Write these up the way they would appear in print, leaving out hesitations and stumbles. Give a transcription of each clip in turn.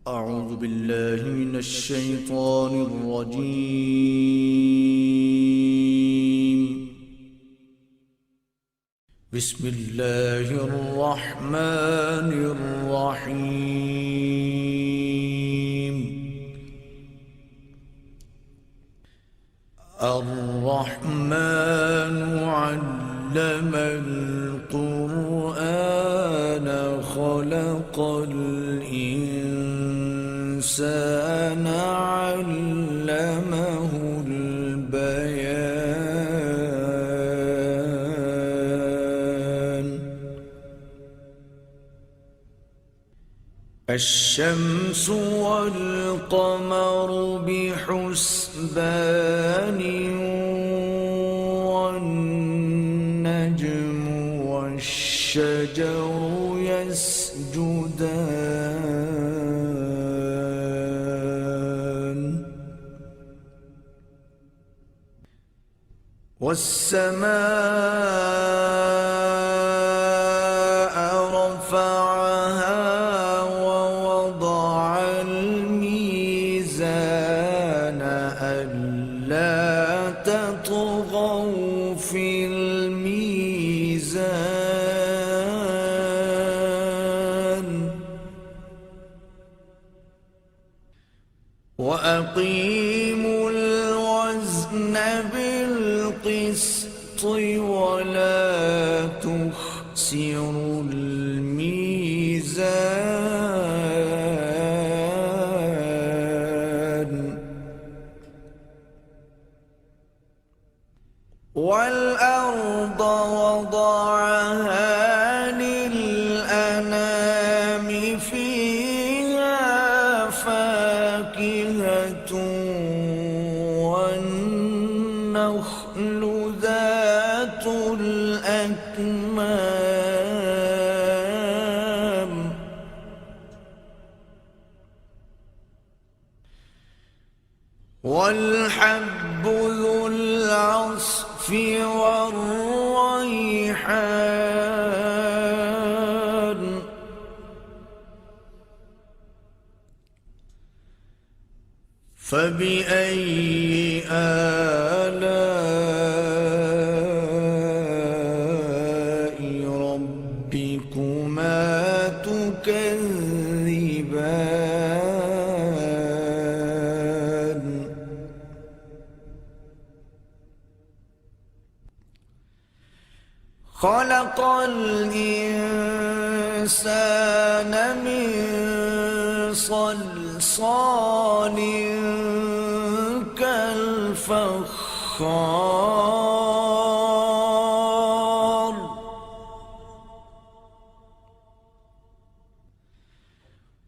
أعوذ بالله من الشيطان الرجيم. بسم الله الرحمن الرحيم. الرحمن علم القرآن خلق الإنسان علمه البيان. الشمس والقمر بحسبان والنجم والشجر يسجدان. والسماء رفعها ووضع الميزان ألا تطغوا في الميزان وأقيموا الوزن بالقسط ولا تخسروا الميزان. والأرض وضعها للأنام فيها فاكهة والنخل ذات الأكمام والحب ذو العصف والريحان. فبأي آلاء ربكما تكذبان. خلق الإنسان من صلصال كالفخار.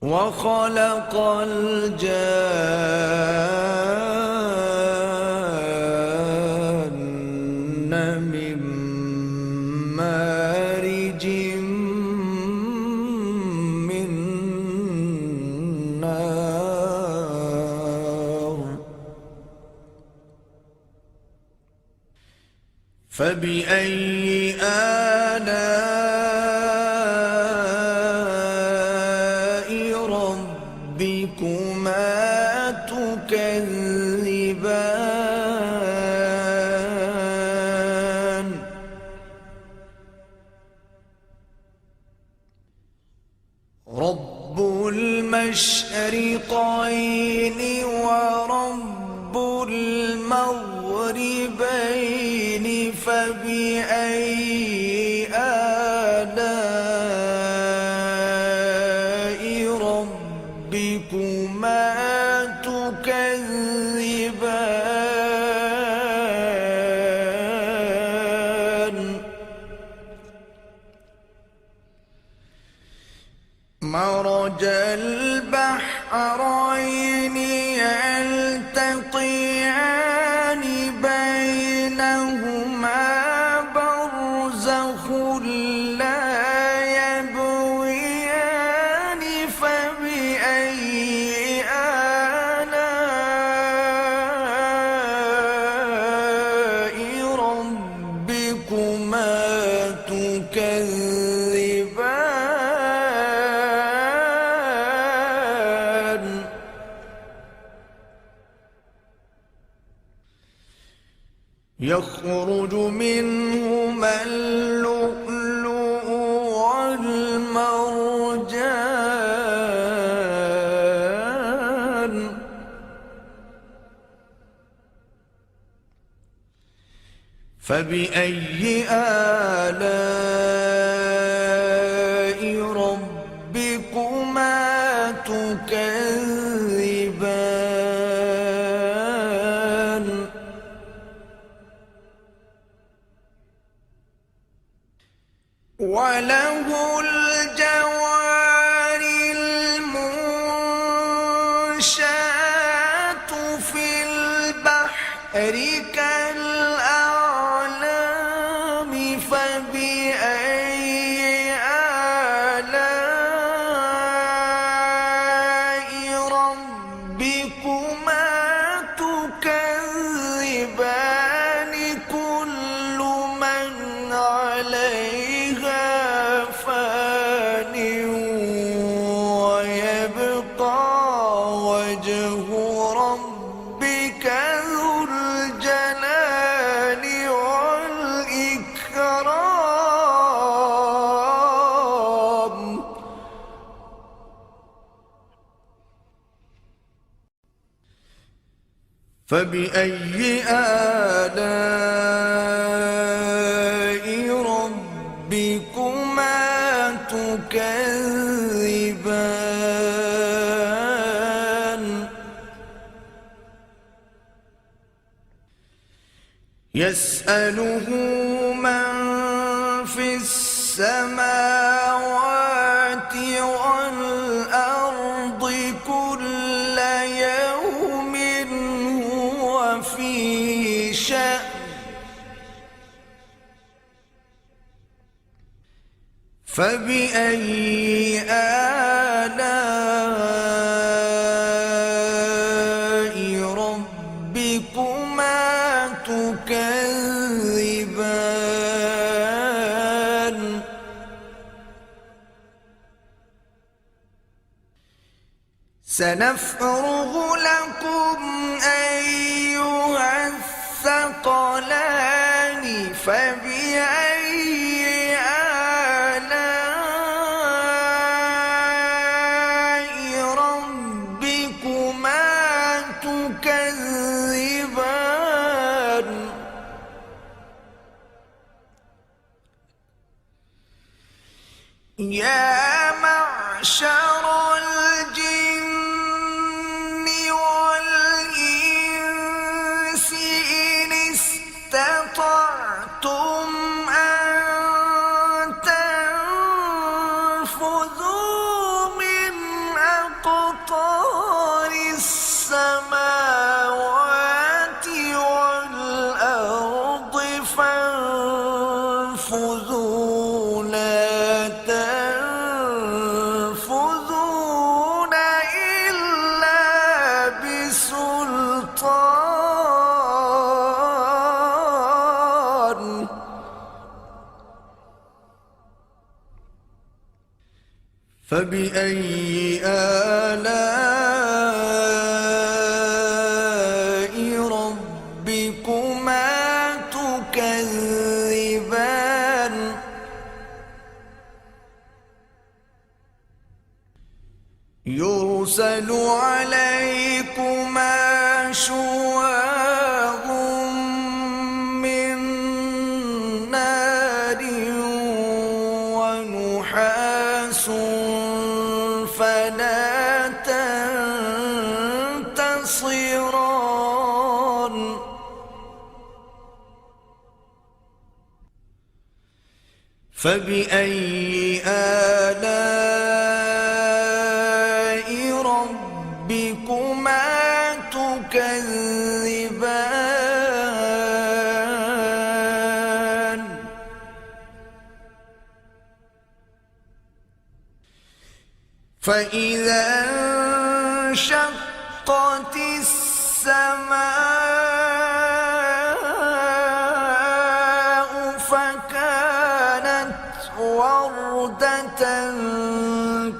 وخلق الجان من مارج من نار. فبأي آلاء ربكما تكذبان. رب المشرقين ورب المغربين فبأي آلاء ربكما تكذبان. مرج البحرين يلتقيان بينهما برزخ لا يبغيان. فبأي آلاء ربكما تكذبان. اللؤلؤ والمرجان فبأي آلاء ربكما تكذبان وله الجوار المنشآت في البحر كالأعلام فبأي آلاء ربكما تكذبان كل من عليها فان ويبقى وجه ربك ذو الجلال والإكرام فبأي آلاء ربكما تكذبان يسأله من في السماوات والأرض كل يوم هو في شأن فبأي آلاء ربكما تكذبان سنفرغ لكم أيها الثقلان فبأي آلاء ربكما تكذبان يا معشر الجن والإنس إن استطعتم أن تنفذوا من أقطار السماوات والأرض فانفذوا لا تنفذون إلا بسلطان فبأي آلاء ربكما تكذبان يرسل عليكما شواظ من نار ونحاس فلا تنتصران فبأي آلاء ربكما تكذبان فإذا انشقت السماء فكانت وردة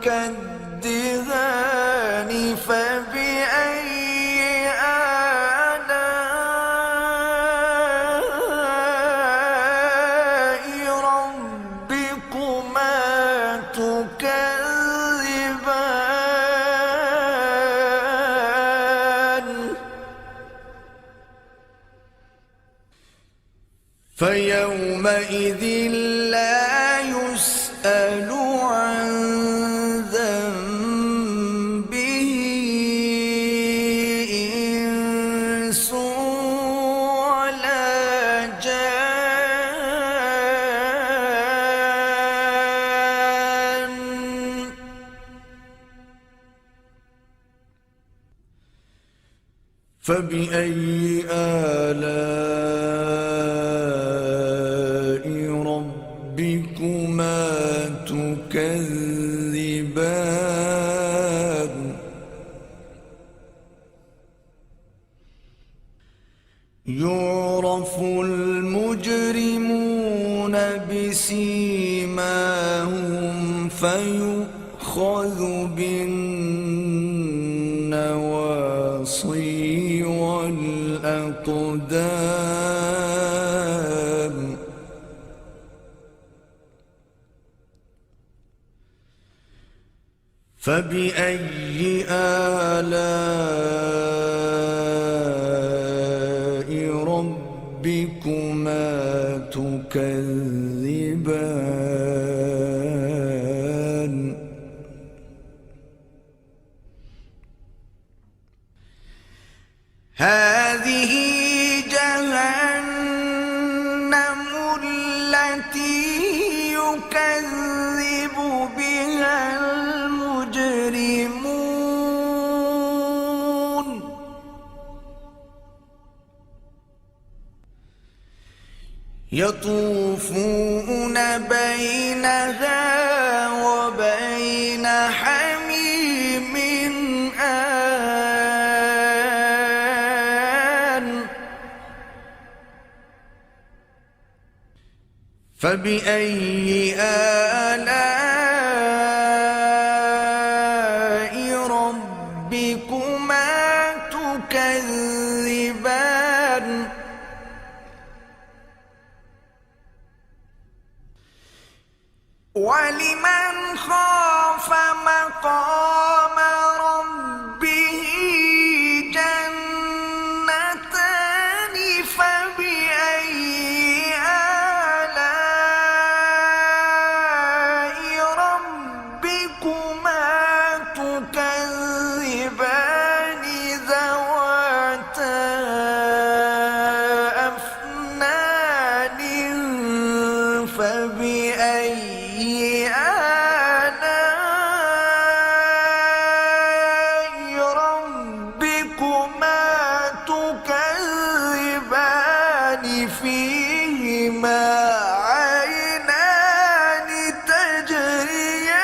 كالدهان فبأي آلاء فيومئذ لا يسأل عن ذنبه إنس ولا جان. فبأي آلاء ربكما تكذبان. يعرف المجرمون بسيماهم فيؤخذ بالنواصي والأقدام. فبأي آلاء ربكما تكذبان. هذه جهنم التي يكذب بها المجرمون. يطوفون بينها وبين حميم آن. فبأي آلاء ربكما تكذبان. ولمن خاف مقام ربه جنتان. فبأي آلاء ربكما تكذبان ذواتا أفنان. فبأي آلاء ربكما تكذبان فيهما عينان تجريان.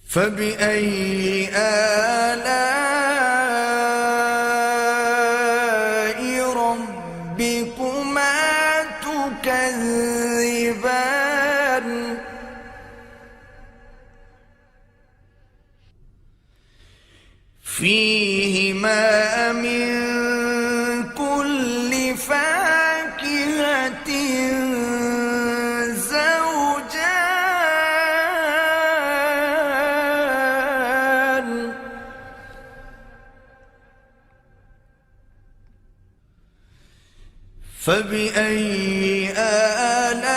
فبأي آلاء ربكما تكذبان. فيهما من كل فاكهة زوجان. فبأي آلاء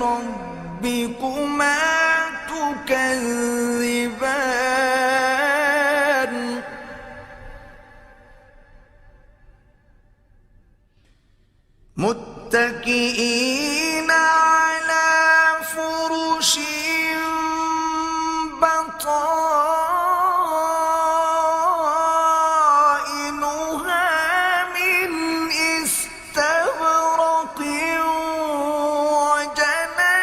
ربكما تكذبان. متكئين على فرش بطائنها من استبرق. وجنى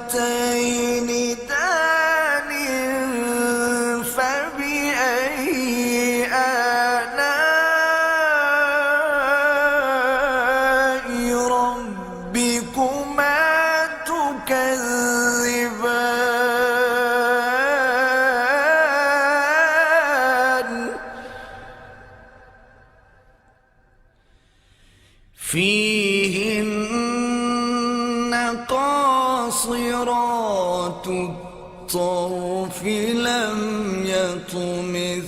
الجنتين دان. فبأي آلاء ربكما تكذبان. فيهن قاصرات الطرف لم يطمثهن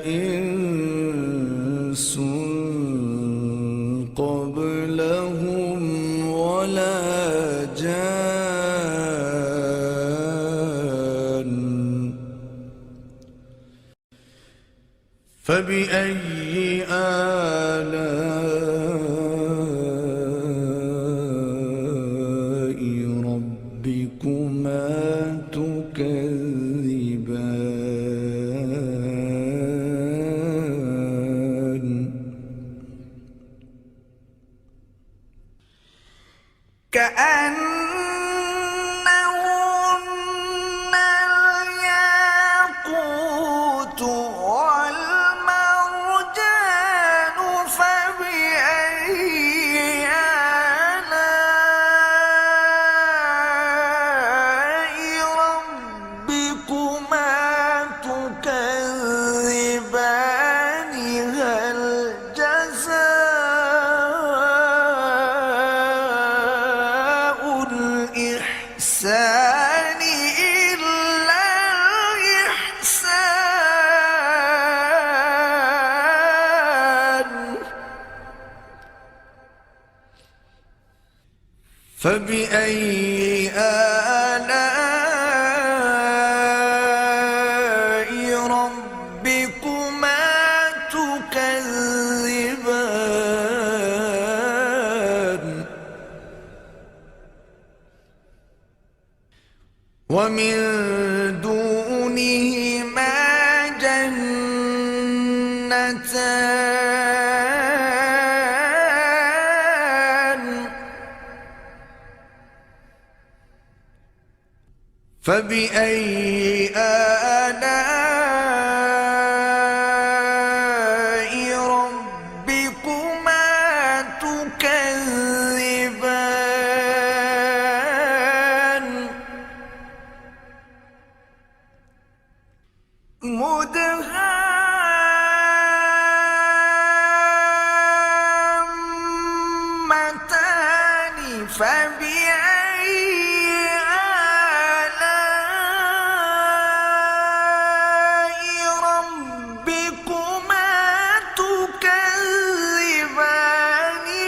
إنس قبلهم ولا جان فبأي آلاء ربكما تكذبان كأنهن الياقوت والمرجان فبأي آلاء ربكما تكذبان هل جزاء الإحسان إلا الإحسان فبأي آلاء ربكما تكذبان ومن دونهما جنتان فبأي آلاء ربكما تكذبان مدهامتان فبأي آلاء ربكما تكذبان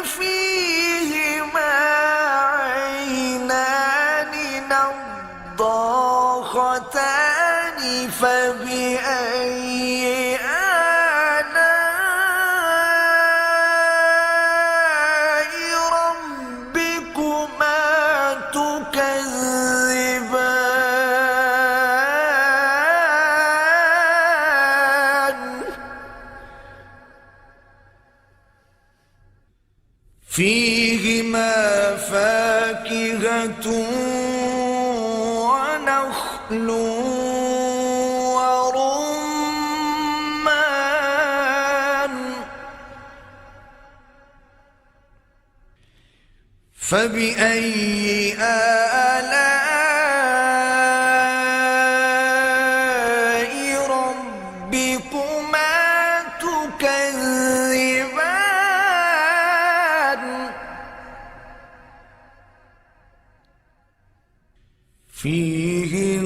فيهما عينان نضاختان فبأي آلاء ربكما تكذبان فيهما فاكهة ونخل ورمان فبأي آلاء ربكما تكذبان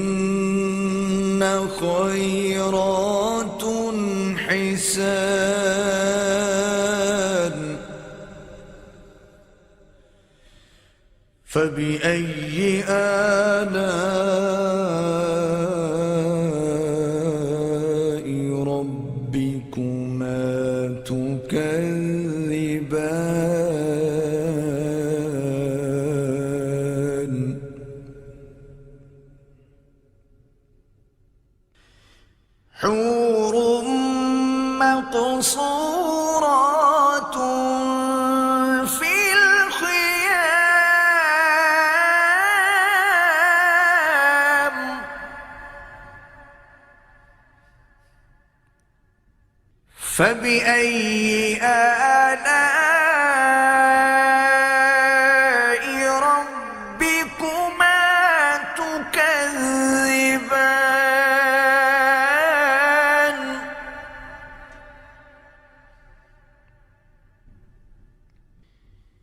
فيهن خيرات حسان فبأي آلاء ربكما تكذبان حور مقصورات في الخيام فبأي آلاء ربكما تكذبان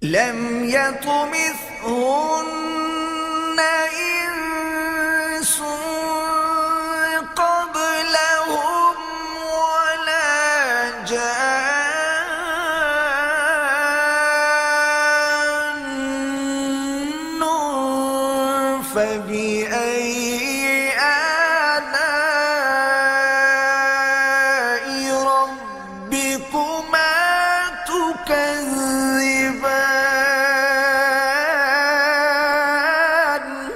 لم يطمثهن فبأي آلاء ربكما تكذبان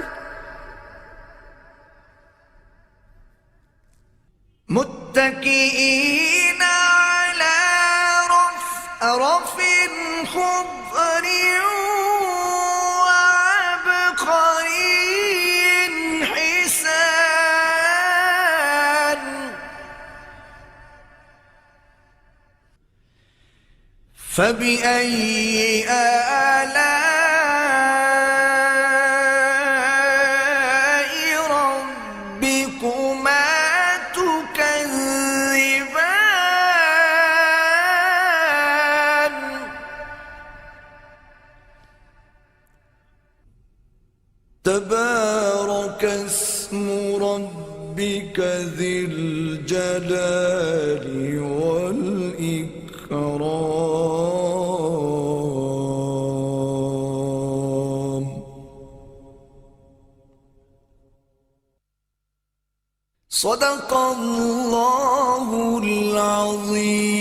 متكئين على رفرف خضر وعبقري حسان فبأي آلاء ربكما تكذبان تبارك اسم ربك ذي الجلال والإكرام صدق الله العظيم.